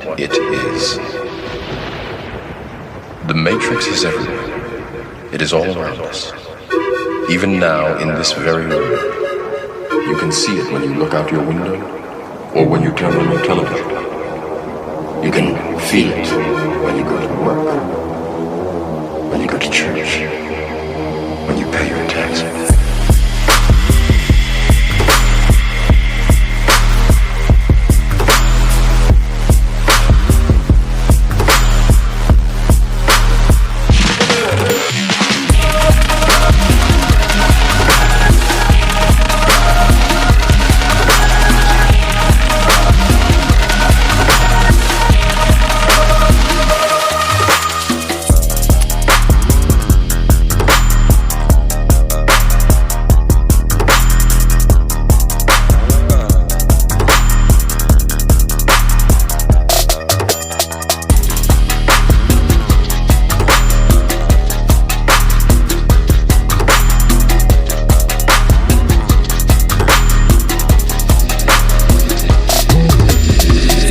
what it is. The matrix is everywhere. It is all around us. Even now, in this very room, you can see it when you look out your window or when you turn on your television. You can feel it when you go to work, when you go to church, when you pay your taxes.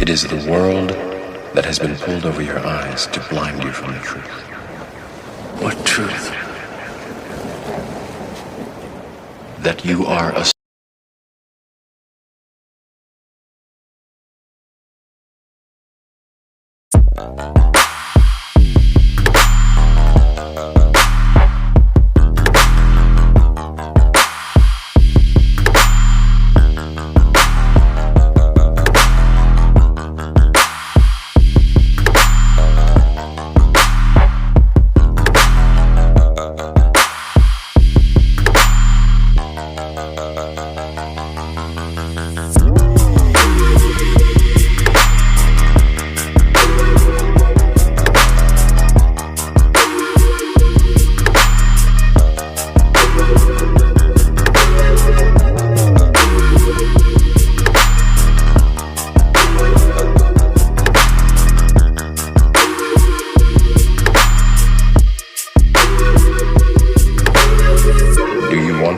It is the world that has been pulled over your eyes to blind you from the truth. What truth? That you are a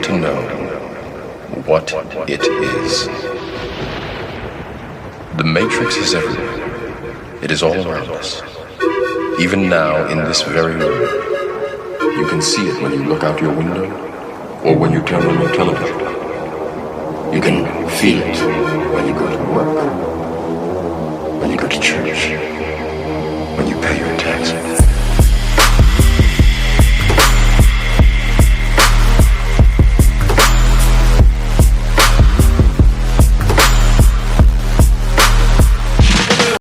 to know what it is. The matrix is everywhere. It is all around us. Even now, in this very room, you can see it when you look out your window or when you turn on your television. You can feel it when you go to work, when you go to church.